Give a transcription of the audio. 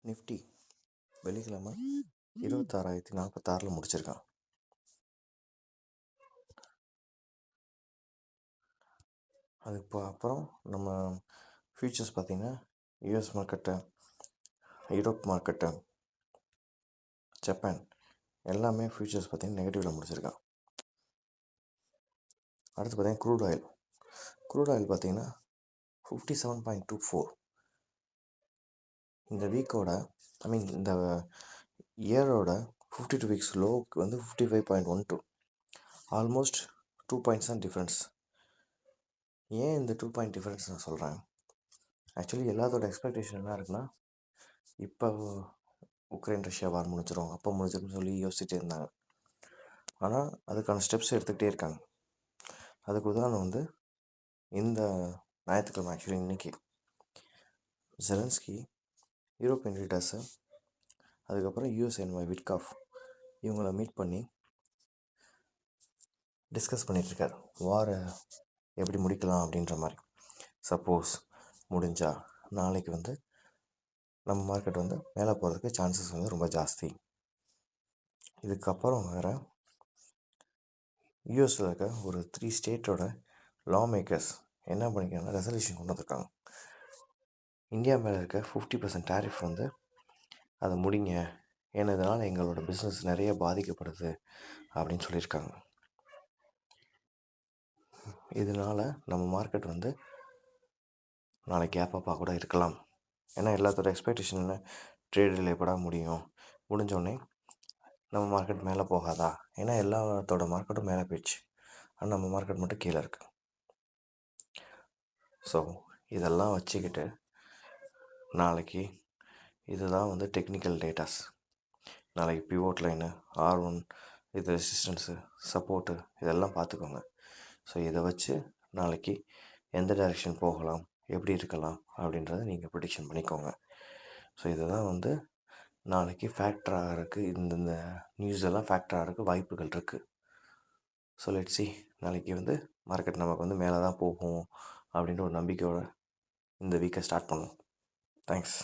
Nifty வெள்ளிக்கிழமை 26,046 முடிச்சிருக்கான். அது இப்போ அப்புறம் நம்ம ஃபியூச்சர்ஸ் பார்த்திங்கன்னா US market, Europe market, Japan எல்லாமே ஃபியூச்சர்ஸ் பார்த்திங்கன்னா நெகட்டிவில் முடிச்சிருக்கான். அடுத்து பார்த்திங்கன்னா க்ரூட் ஆயில் பார்த்திங்கன்னா 57.24. இந்த வீக்கோட இந்த இயரோட 52 வீக்ஸ் லோவுக்கு வந்து 55.12, ஆல்மோஸ்ட் 2 பாயிண்ட்ஸ் தான் டிஃப்ரென்ஸ். ஏன் இந்த 2 பாயிண்ட் டிஃப்ரென்ஸ் நான் சொல்கிறேன்? ஆக்சுவலி எல்லாத்தோட எக்ஸ்பெக்டேஷன் என்ன இருக்குன்னா, இப்போ உக்ரைன் ரஷ்யா வார் முடிஞ்சிடும், அப்போ முடிஞ்சிடும்னு சொல்லி யோசிச்சுட்டே இருந்தாங்க. ஆனால் அதுக்கான ஸ்டெப்ஸ் எடுத்துக்கிட்டே இருக்காங்க. அதுக்கு உதாரணம் வந்து இந்த ஞாயிற்றுக்கிழமை, ஆக்சுவலி இன்றைக்கி ஜெலன்ஸ்கி யூரோப்பியன் லீடர்ஸு, அதுக்கப்புறம் யூஎஸ் என்வாய் விட்காஃப் இவங்கள மீட் பண்ணி டிஸ்கஸ் பண்ணிகிட்ருக்கார். வாரை எப்படி முடிக்கலாம் அப்படின்ற மாதிரி. சப்போஸ் முடிஞ்சால் நாளைக்கு வந்து நம்ம மார்க்கெட் வந்து மேலே போகிறதுக்கு சான்சஸ் வந்து ரொம்ப ஜாஸ்தி. இதுக்கப்புறம் வேறு யூஎஸில் இருக்க ஒரு 3 ஸ்டேட்டோட லா மேக்கர்ஸ் என்ன பண்ணிக்கிறாங்கன்னா ரெசல்யூஷன் கொண்டு வந்திருக்காங்க. இந்தியா மேலே இருக்க 50% டேரிஃப் வந்து அதை முடிங்க, ஏன்னா இதனால் எங்களோட பிஸ்னஸ் நிறைய பாதிக்கப்படுது அப்படின்னு சொல்லியிருக்காங்க. இதனால் நம்ம மார்க்கெட் வந்து நாளைக்கு கேப் அப்பாக கூட இருக்கலாம். ஏன்னா எல்லாத்தோட எக்ஸ்பெக்டேஷன் என்ன, ட்ரேடில் எப்படா முடிஞ்சோடனே நம்ம மார்க்கெட் மேலே போகாதா? ஏன்னா எல்லாத்தோட மார்க்கெட்டும் மேலே போயிடுச்சு, ஆனால் நம்ம மார்க்கெட் மட்டும் கீழே இருக்குது. ஸோ இதெல்லாம் வச்சுக்கிட்டு நாளைக்கு இதுதான் வந்து டெக்னிக்கல் டேட்டாஸ். நாளைக்கு பிவோட் லைனு, R1, இது ரெசிஸ்டன்ஸு, சப்போர்ட்டு இதெல்லாம் பார்த்துக்கோங்க. ஸோ இதை வச்சு நாளைக்கு எந்த டைரெக்ஷன் போகலாம், எப்படி இருக்கலாம் அப்படின்றத நீங்கள் ப்ரிடிக்ஷன் பண்ணிக்கோங்க. ஸோ இதுதான் வந்து நாளைக்கு ஃபேக்டராக இருக்குது. இந்த நியூஸ் எல்லாம் ஃபேக்டராக இருக்குது, வாய்ப்புகள் இருக்குது. ஸோ லெட்ஸ் see நாளைக்கு வந்து மார்க்கெட் நமக்கு வந்து மேலே தான் போகும் அப்படின்ற ஒரு நம்பிக்கையோடு இந்த வீக்கை ஸ்டார்ட் பண்ணுவோம். தேங்க்ஸ்.